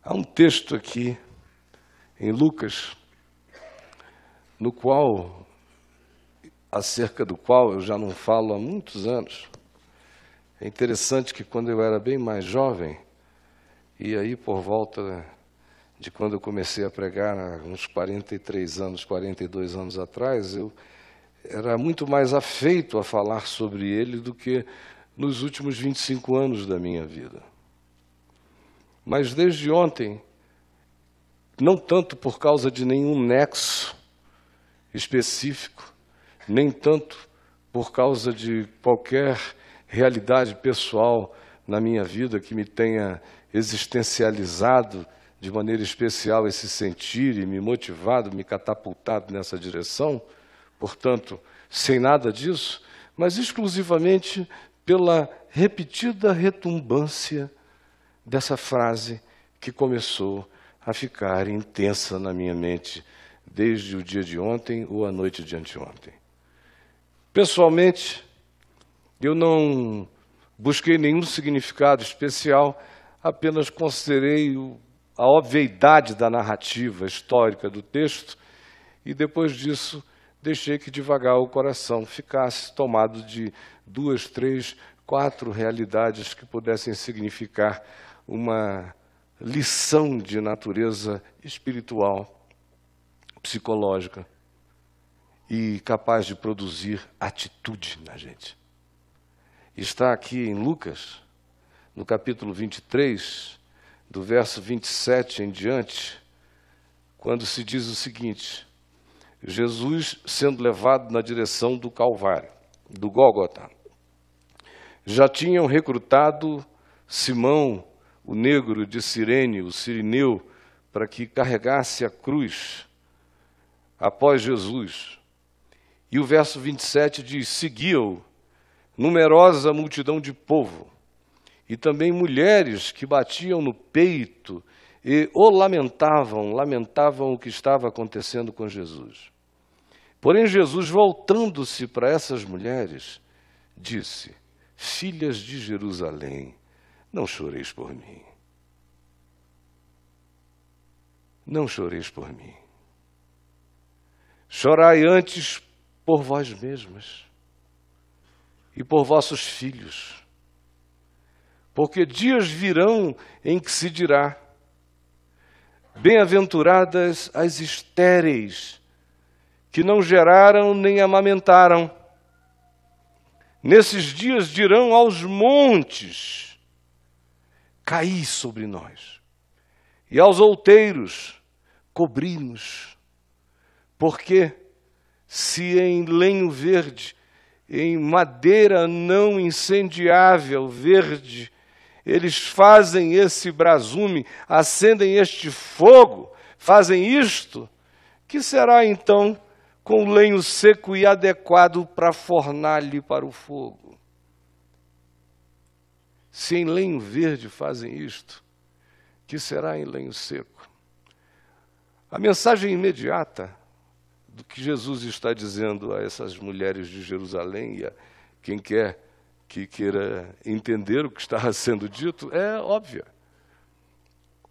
Há um texto aqui em Lucas, acerca do qual eu já não falo há muitos anos. É interessante que quando eu era bem mais jovem, e aí por volta de quando eu comecei a pregar, há uns 43 anos, 42 anos atrás, eu era muito mais afeito a falar sobre ele do que nos últimos 25 anos da minha vida. Mas desde ontem, não tanto por causa de nenhum nexo específico, nem tanto por causa de qualquer realidade pessoal na minha vida que me tenha existencializado de maneira especial esse sentir e me motivado, me catapultado nessa direção, portanto, sem nada disso, mas exclusivamente pela repetida retumbância dessa frase que começou a ficar intensa na minha mente desde o dia de ontem ou a noite de anteontem. Pessoalmente, eu não busquei nenhum significado especial, apenas considerei a obviedade da narrativa histórica do texto e depois disso deixei que devagar o coração ficasse tomado de 2, 3, 4 realidades que pudessem significar uma lição de natureza espiritual, psicológica e capaz de produzir atitude na gente. Está aqui em Lucas, no capítulo 23, do verso 27 em diante, quando se diz o seguinte: Jesus sendo levado na direção do Calvário, do Gólgota. Já tinham recrutado Simão, o negro de Cirene, o sirineu, para que carregasse a cruz após Jesus. E o verso 27 diz: seguia-o numerosa multidão de povo, e também mulheres que batiam no peito e o lamentavam o que estava acontecendo com Jesus. Porém, Jesus, voltando-se para essas mulheres, disse: filhas de Jerusalém, não choreis por mim. Não choreis por mim. Chorai antes por vós mesmas e por vossos filhos. Porque dias virão em que se dirá: bem-aventuradas as estéreis, que não geraram nem amamentaram. Nesses dias dirão aos montes: caí sobre nós, e aos outeiros: cobri-nos. Porque se em lenho verde, em madeira não incendiável verde, eles fazem esse brasume, acendem este fogo, fazem isto, que será então com lenho seco e adequado para fornar-lhe para o fogo? Se em lenho verde fazem isto, que será em lenho seco? A mensagem imediata do que Jesus está dizendo a essas mulheres de Jerusalém e a quem quer que queira entender o que está sendo dito é óbvia.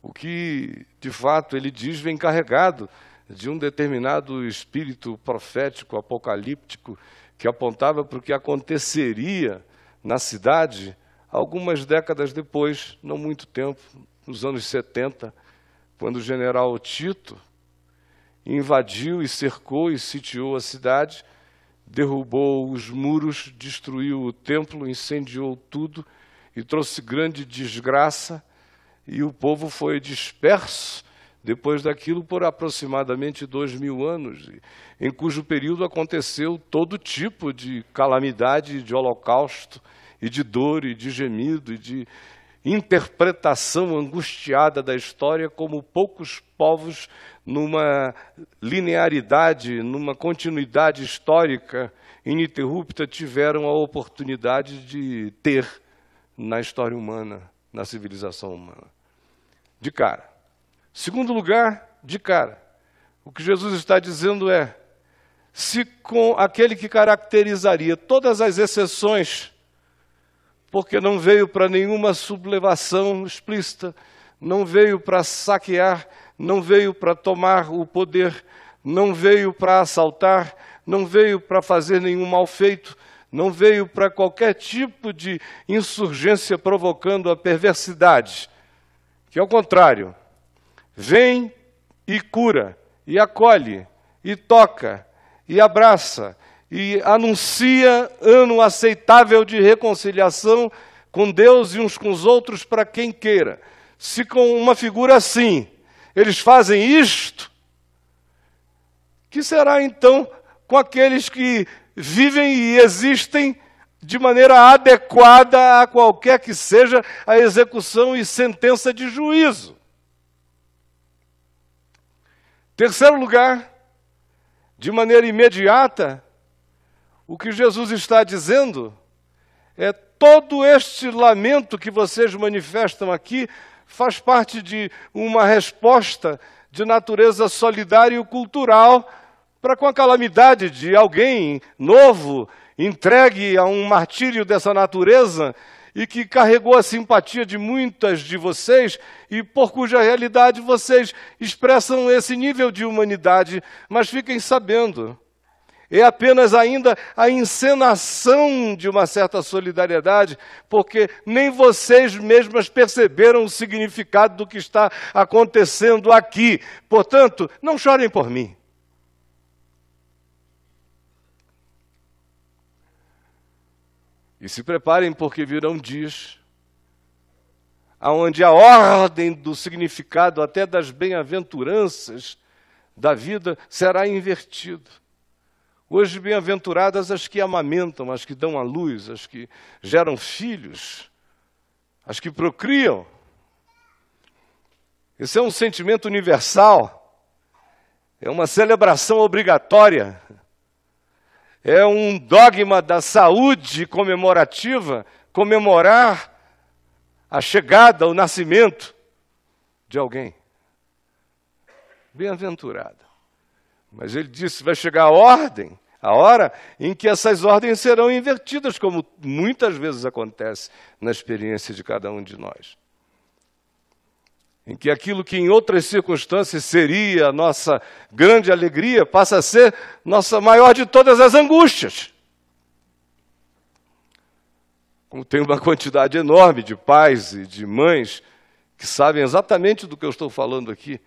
O que, de fato, ele diz vem carregado de um determinado espírito profético, apocalíptico, que apontava para o que aconteceria na cidade algumas décadas depois, não muito tempo, nos anos 70, quando o general Tito invadiu e cercou e sitiou a cidade, derrubou os muros, destruiu o templo, incendiou tudo e trouxe grande desgraça, e o povo foi disperso depois daquilo por aproximadamente 2000 anos, em cujo período aconteceu todo tipo de calamidade, de holocausto, e de dor, e de gemido, e de interpretação angustiada da história, como poucos povos, numa linearidade, numa continuidade histórica ininterrupta, tiveram a oportunidade de ter na história humana, na civilização humana. De cara. Segundo lugar, de cara, o que Jesus está dizendo é: se com aquele que caracterizaria todas as exceções, porque não veio para nenhuma sublevação explícita, não veio para saquear, não veio para tomar o poder, não veio para assaltar, não veio para fazer nenhum mal feito, não veio para qualquer tipo de insurgência provocando a perversidade, que ao contrário, vem e cura, e acolhe, e toca, e abraça, e anuncia ano aceitável de reconciliação com Deus e uns com os outros para quem queira. Se com uma figura assim eles fazem isto, que será então com aqueles que vivem e existem de maneira adequada a qualquer que seja a execução e sentença de juízo? Terceiro lugar, de maneira imediata, o que Jesus está dizendo é: todo este lamento que vocês manifestam aqui faz parte de uma resposta de natureza solidária e cultural para com a calamidade de alguém novo, entregue a um martírio dessa natureza e que carregou a simpatia de muitas de vocês e por cuja realidade vocês expressam esse nível de humanidade. Mas fiquem sabendo, é apenas ainda a encenação de uma certa solidariedade, porque nem vocês mesmas perceberam o significado do que está acontecendo aqui. Portanto, não chorem por mim. E se preparem, porque virão dias onde a ordem do significado, até das bem-aventuranças da vida, será invertida. Hoje, bem-aventuradas as que amamentam, as que dão à luz, as que geram filhos, as que procriam. Esse é um sentimento universal, é uma celebração obrigatória, é um dogma da saúde comemorativa, comemorar a chegada, o nascimento de alguém. Bem-aventurado. Mas ele disse, vai chegar a hora em que essas ordens serão invertidas, como muitas vezes acontece na experiência de cada um de nós. Em que aquilo que em outras circunstâncias seria a nossa grande alegria, passa a ser nossa maior de todas as angústias. Como tem uma quantidade enorme de pais e de mães que sabem exatamente do que eu estou falando aqui.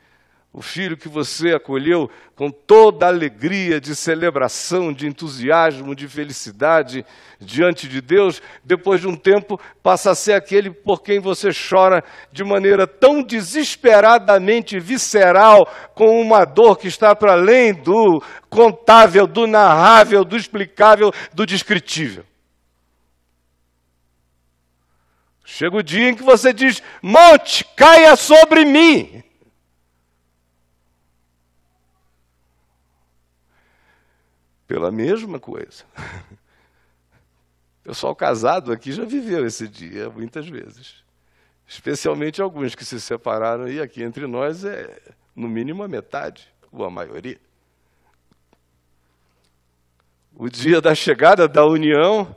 O filho que você acolheu com toda a alegria de celebração, de entusiasmo, de felicidade diante de Deus, depois de um tempo passa a ser aquele por quem você chora de maneira tão desesperadamente visceral, com uma dor que está para além do contável, do narrável, do explicável, do descritível. Chega o dia em que você diz, monte, caia sobre mim. Pela mesma coisa. O pessoal casado aqui já viveu esse dia muitas vezes. Especialmente alguns que se separaram, e aqui entre nós é no mínimo a metade, ou a maioria. O dia da chegada da união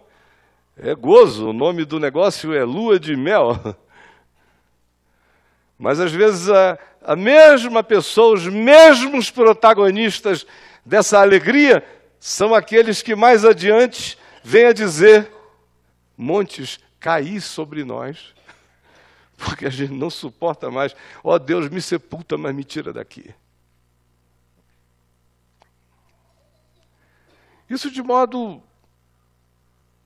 é gozo, o nome do negócio é lua de mel. Mas às vezes a mesma pessoa, os mesmos protagonistas dessa alegria, são aqueles que mais adiante vêm a dizer, montes, caí sobre nós, porque a gente não suporta mais. Ó Deus, me sepulta, mas me tira daqui. Isso de modo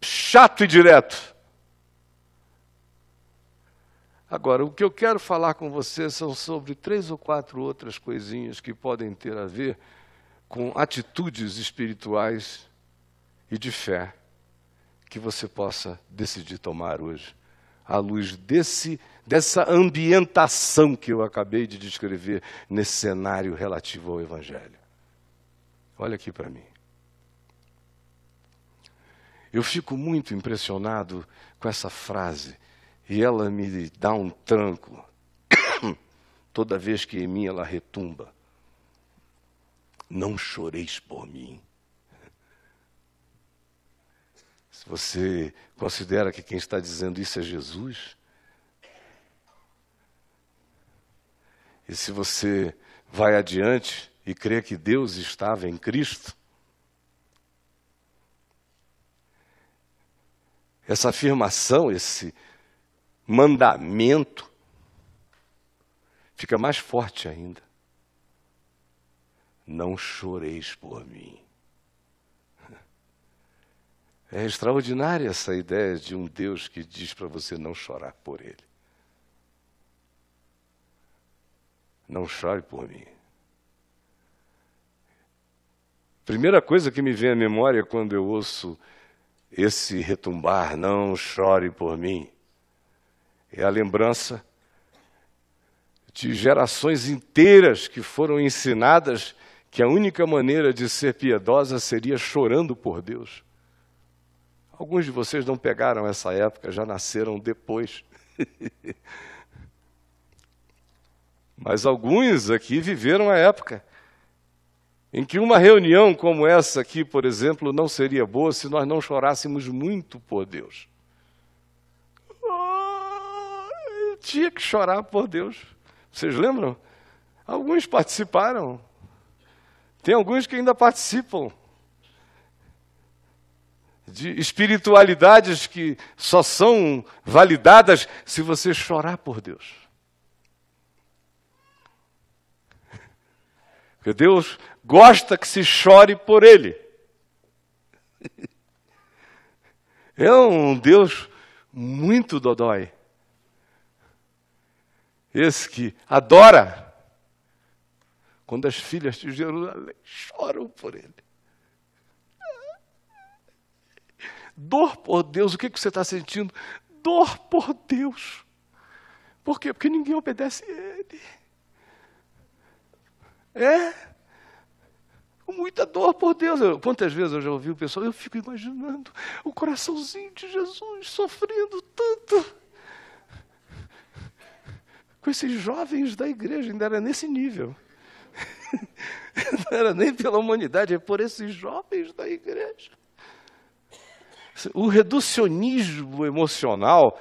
chato e direto. Agora, o que eu quero falar com você são sobre 3 ou 4 outras coisinhas que podem ter a ver com atitudes espirituais e de fé que você possa decidir tomar hoje, à luz dessa ambientação que eu acabei de descrever nesse cenário relativo ao Evangelho. Olha aqui para mim. Eu fico muito impressionado com essa frase, e ela me dá um tranco toda vez que em mim ela retumba. Não choreis por mim. Se você considera que quem está dizendo isso é Jesus, E se você vai adiante e crê que Deus estava em Cristo, essa afirmação, esse mandamento, fica mais forte ainda. Não choreis por mim. É extraordinária essa ideia de um Deus que diz para você não chorar por Ele. Não chore por mim. Primeira coisa que me vem à memória quando eu ouço esse retumbar, não chore por mim, é a lembrança de gerações inteiras que foram ensinadas que a única maneira de ser piedosa seria chorando por Deus. Alguns de vocês não pegaram essa época, já nasceram depois. Mas alguns aqui viveram a época em que uma reunião como essa aqui, por exemplo, não seria boa se nós não chorássemos muito por Deus. Eu tinha que chorar por Deus. Vocês lembram? Alguns participaram. Tem alguns que ainda participam de espiritualidades que só são validadas se você chorar por Deus. Porque Deus gosta que se chore por Ele. É um Deus muito dodói. Esse que adora quando as filhas de Jerusalém choram por Ele. Dor por Deus, o que você está sentindo? Dor por Deus. Por quê? Porque ninguém obedece a Ele. Muita dor por Deus. Quantas vezes eu já ouvi o pessoal, eu fico imaginando o coraçãozinho de Jesus sofrendo tanto. Com esses jovens da igreja, ainda era nesse nível. Não era nem pela humanidade, é por esses jovens da igreja. O reducionismo emocional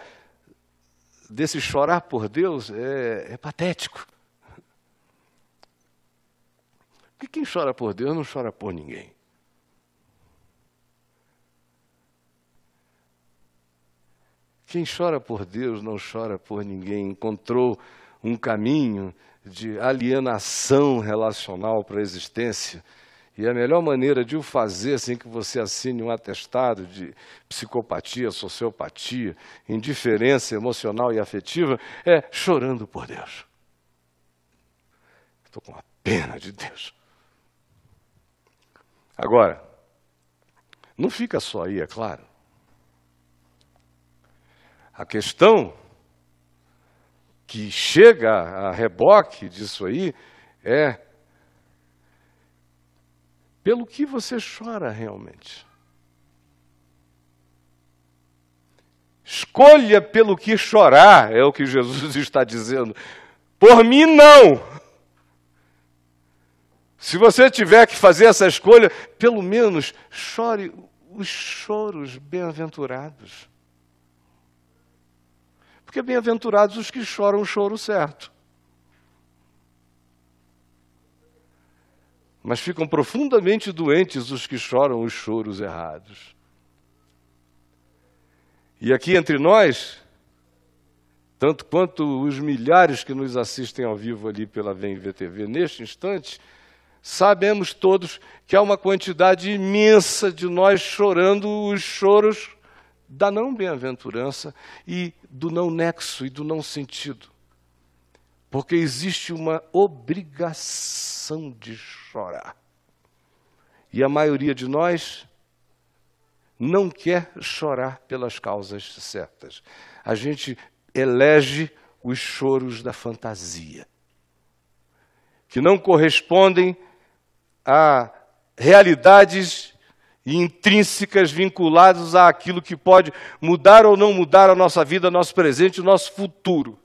desse chorar por Deus é patético. Porque quem chora por Deus não chora por ninguém. Quem chora por Deus não chora por ninguém. Encontrou um caminho de alienação relacional para a existência. E a melhor maneira de o fazer sem que você assine um atestado de psicopatia, sociopatia, indiferença emocional e afetiva, é chorando por Deus. Estou com uma pena de Deus. Agora, não fica só aí, é claro. A questão que chega a reboque disso aí é pelo que você chora realmente. Escolha pelo que chorar, é o que Jesus está dizendo. Por mim, não. Se você tiver que fazer essa escolha, pelo menos chore os choros bem-aventurados. Porque bem-aventurados os que choram o choro certo. Mas ficam profundamente doentes os que choram os choros errados. E aqui entre nós, tanto quanto os milhares que nos assistem ao vivo ali pela VMVTV neste instante, sabemos todos que há uma quantidade imensa de nós chorando os choros da não bem-aventurança e do não nexo e do não sentido. Porque existe uma obrigação de chorar. E a maioria de nós não quer chorar pelas causas certas. A gente elege os choros da fantasia, que não correspondem a realidades intrínsecas vinculadas àquilo que pode mudar ou não mudar a nossa vida, nosso presente e nosso futuro.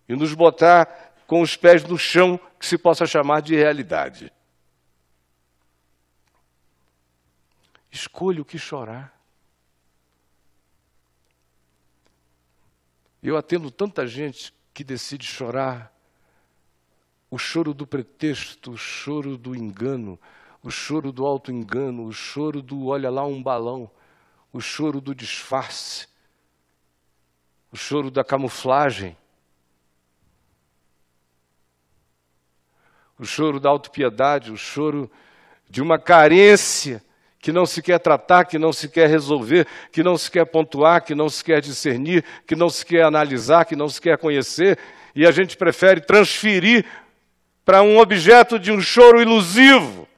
E nos botar com os pés no chão, que se possa chamar de realidade. Escolha o que chorar. Eu atendo tanta gente que decide chorar o choro do pretexto, o choro do engano, o choro do auto-engano, o choro do olha lá um balão, o choro do disfarce, o choro da camuflagem, o choro da autopiedade, o choro de uma carência que não se quer tratar, que não se quer resolver, que não se quer pontuar, que não se quer discernir, que não se quer analisar, que não se quer conhecer, e a gente prefere transferir para um objeto de um choro ilusivo.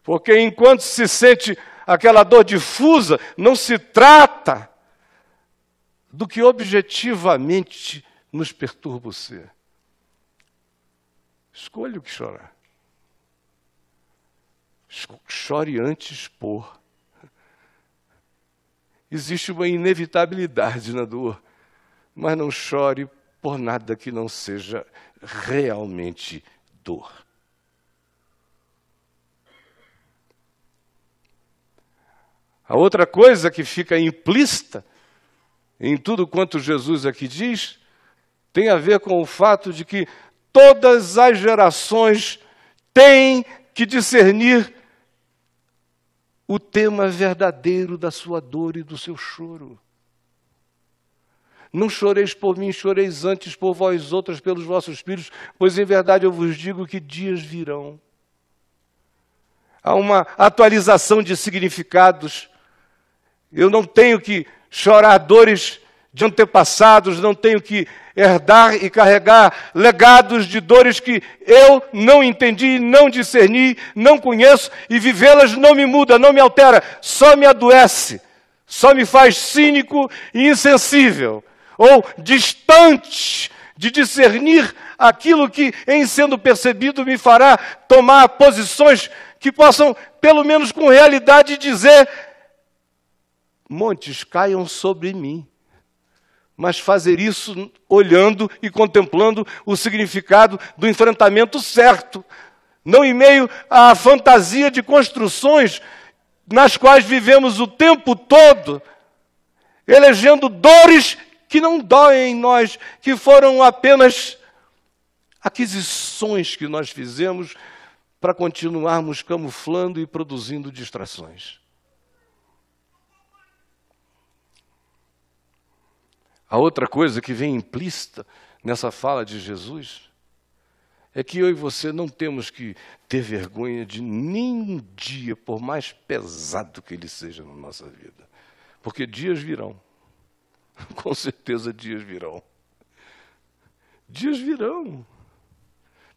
Porque enquanto se sente aquela dor difusa, não se trata do que objetivamente nos perturba o ser. Escolha o que chorar. Chore antes por. Existe uma inevitabilidade na dor, mas não chore por nada que não seja realmente dor. A outra coisa que fica implícita em tudo quanto Jesus aqui diz tem a ver com o fato de que todas as gerações têm que discernir o tema verdadeiro da sua dor e do seu choro. Não choreis por mim, choreis antes por vós outras, pelos vossos filhos, pois em verdade eu vos digo que dias virão. Há uma atualização de significados. Eu não tenho que chorar dores de antepassados, não tenho que herdar e carregar legados de dores que eu não entendi, não discerni, não conheço, e vivê-las não me muda, não me altera, só me adoece, só me faz cínico e insensível, ou distante de discernir aquilo que, em sendo percebido, me fará tomar posições que possam, pelo menos com realidade, dizer: montes caiam sobre mim. Mas fazer isso olhando e contemplando o significado do enfrentamento certo, não em meio à fantasia de construções nas quais vivemos o tempo todo, elegendo dores que não doem em nós, que foram apenas aquisições que nós fizemos para continuarmos camuflando e produzindo distrações. A outra coisa que vem implícita nessa fala de Jesus é que eu e você não temos que ter vergonha de nenhum dia, por mais pesado que ele seja na nossa vida. Porque dias virão. Com certeza dias virão. Dias virão.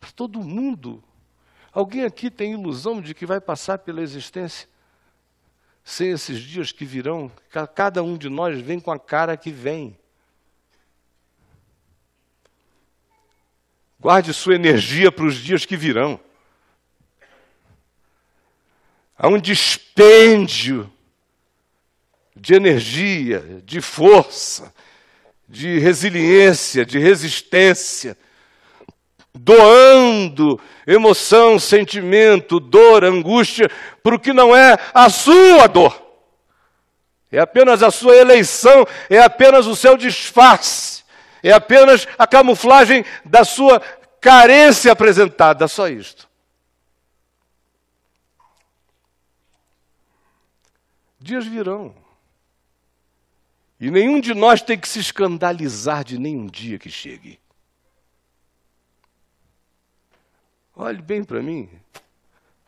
Para todo mundo. Alguém aqui tem ilusão de que vai passar pela existência sem esses dias que virão? Cada um de nós vem com a cara que vem. Guarde sua energia para os dias que virão. Há um dispêndio de energia, de força, de resiliência, de resistência, doando emoção, sentimento, dor, angústia, para o que não é a sua dor. É apenas a sua eleição, é apenas o seu disfarce. É apenas a camuflagem da sua carência apresentada, só isto. Dias virão. E nenhum de nós tem que se escandalizar de nenhum dia que chegue. Olhe bem para mim.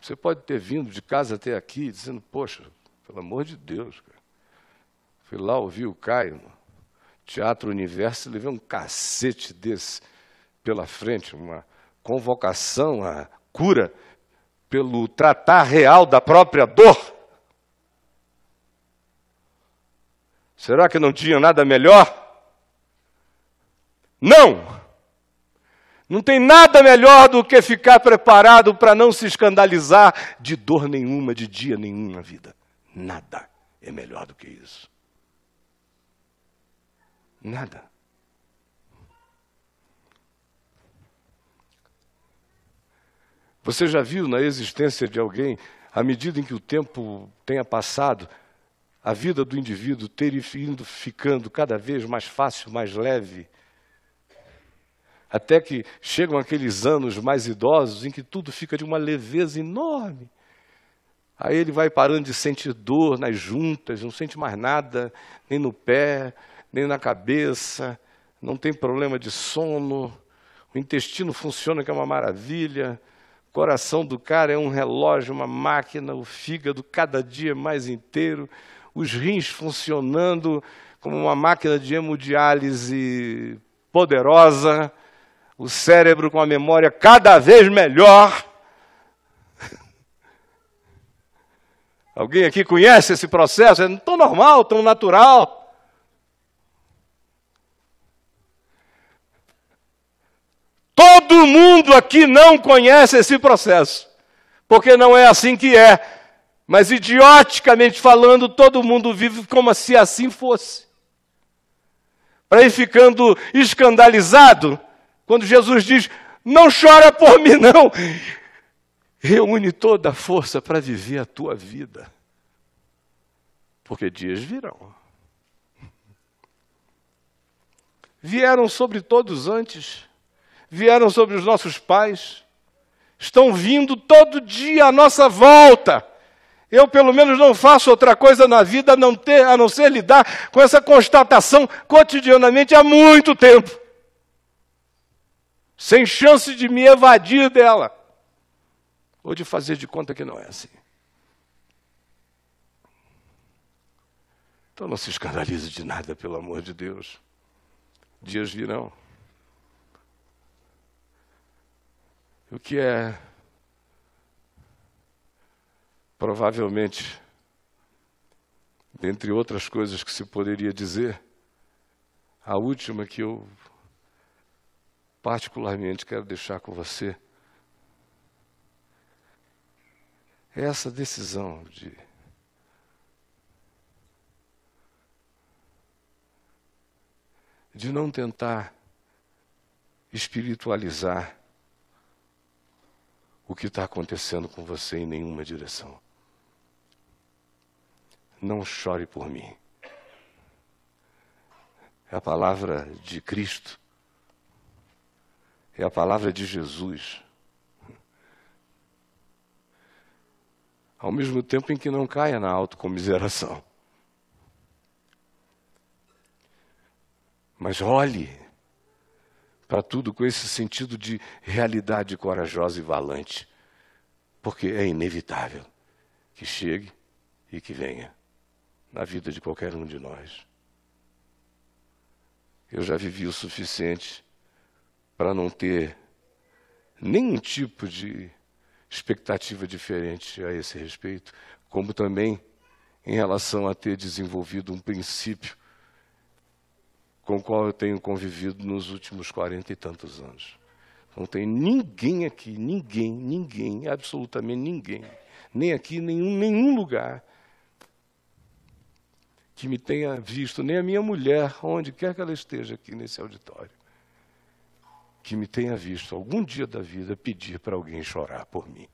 Você pode ter vindo de casa até aqui dizendo: poxa, pelo amor de Deus, cara. Fui lá ouvir o Caio no Teatro Universo, levei um cacete desse pela frente, uma convocação à cura pelo tratar real da própria dor. Será que não tinha nada melhor? Não! Não tem nada melhor do que ficar preparado para não se escandalizar de dor nenhuma, de dia nenhum na vida. Nada é melhor do que isso. Nada. Você já viu na existência de alguém, à medida em que o tempo tenha passado, a vida do indivíduo ter ido ficando cada vez mais fácil, mais leve? Até que chegam aqueles anos mais idosos em que tudo fica de uma leveza enorme. Aí ele vai parando de sentir dor nas juntas, não sente mais nada, nem no pé, nem na cabeça, não tem problema de sono, o intestino funciona, que é uma maravilha, o coração do cara é um relógio, uma máquina, o fígado cada dia mais inteiro, os rins funcionando como uma máquina de hemodiálise poderosa, o cérebro com a memória cada vez melhor. Alguém aqui conhece esse processo? É tão normal, tão natural. Todo mundo aqui não conhece esse processo, porque não é assim que é. Mas, idioticamente falando, todo mundo vive como se assim fosse. Para ir ficando escandalizado, quando Jesus diz, não chora por mim não, reúne toda a força para viver a tua vida. Porque dias virão. Vieram sobre todos antes, vieram sobre os nossos pais, estão vindo todo dia à nossa volta. Eu, pelo menos, não faço outra coisa na vida a não ser lidar com essa constatação cotidianamente há muito tempo. Sem chance de me evadir dela. Ou de fazer de conta que não é assim. Então não se escandalize de nada, pelo amor de Deus. Dias virão. O que é provavelmente, dentre outras coisas que se poderia dizer, a última que eu particularmente quero deixar com você, é essa decisão de não tentar espiritualizar o que está acontecendo com você em nenhuma direção. Não chore por mim. É a palavra de Cristo. É a palavra de Jesus. Ao mesmo tempo em que não caia na autocomiseração. Mas olhe para tudo com esse sentido de realidade corajosa e valente. Porque é inevitável que chegue e que venha na vida de qualquer um de nós. Eu já vivi o suficiente para não ter nenhum tipo de expectativa diferente a esse respeito, como também em relação a ter desenvolvido um princípio com o qual eu tenho convivido nos últimos 40 e tantos anos. Não tem ninguém aqui, ninguém, absolutamente ninguém, nem aqui, nenhum lugar, que me tenha visto, nem a minha mulher, onde quer que ela esteja aqui nesse auditório, que me tenha visto algum dia da vida pedir para alguém chorar por mim.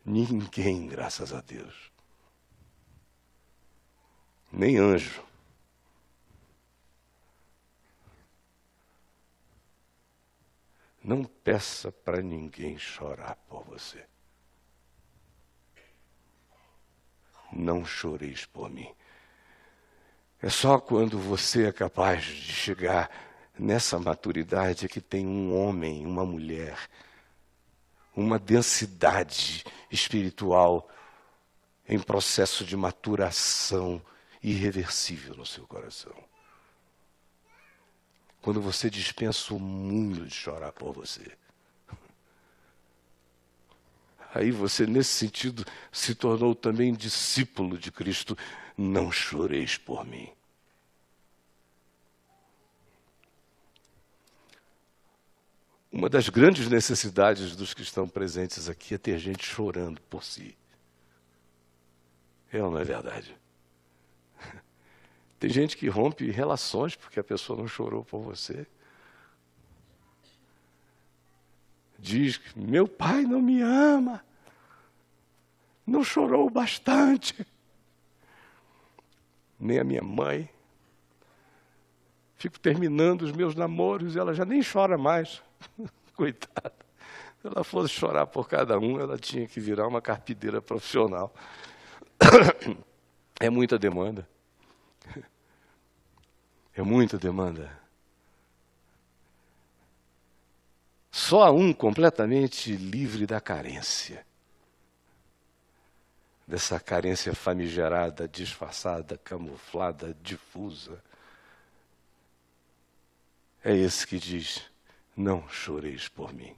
Ninguém, graças a Deus. Nem anjo. Não peça para ninguém chorar por você. Não choreis por mim. É só quando você é capaz de chegar nessa maturidade que tem um homem, uma mulher, uma densidade espiritual em processo de maturação irreversível no seu coração. Quando você dispensa o mundo de chorar por você. Aí você, nesse sentido, se tornou também discípulo de Cristo. Não choreis por mim. Uma das grandes necessidades dos que estão presentes aqui é ter gente chorando por si. É ou não é verdade? Tem gente que rompe relações porque a pessoa não chorou por você. Diz que meu pai não me ama, não chorou bastante. Nem a minha mãe. Fico terminando os meus namoros e ela já nem chora mais. Coitada. Se ela fosse chorar por cada um, ela tinha que virar uma carpideira profissional. É muita demanda. É muita demanda. Só há um completamente livre da carência. Dessa carência famigerada, disfarçada, camuflada, difusa. É esse que diz, não choreis por mim.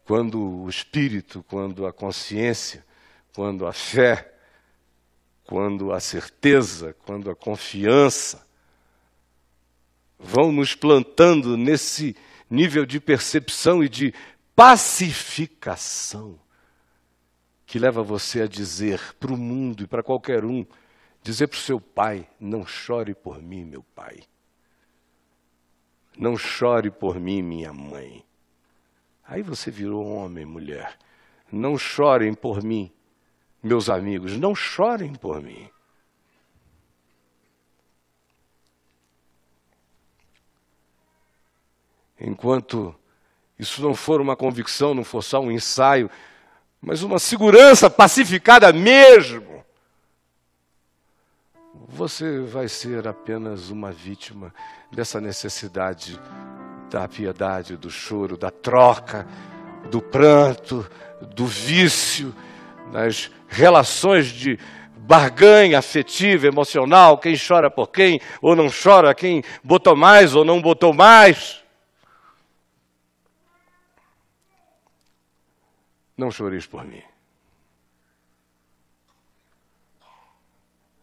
Quando o espírito, quando a consciência, quando a fé, quando a certeza, quando a confiança vão nos plantando nesse nível de percepção e de pacificação que leva você a dizer para o mundo e para qualquer um, dizer para o seu pai, não chore por mim, meu pai. Não chore por mim, minha mãe. Aí você virou homem, mulher. Não chorem por mim, meus amigos, não chorem por mim. Enquanto isso não for uma convicção, não for só um ensaio, mas uma segurança pacificada mesmo, você vai ser apenas uma vítima dessa necessidade da piedade, do choro, da troca, do pranto, do vício, das relações de barganha afetiva, emocional, quem chora por quem, ou não chora, quem botou mais ou não botou mais. Não choreis por mim.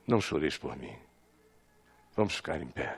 Não choreis por mim. Vamos ficar em pé.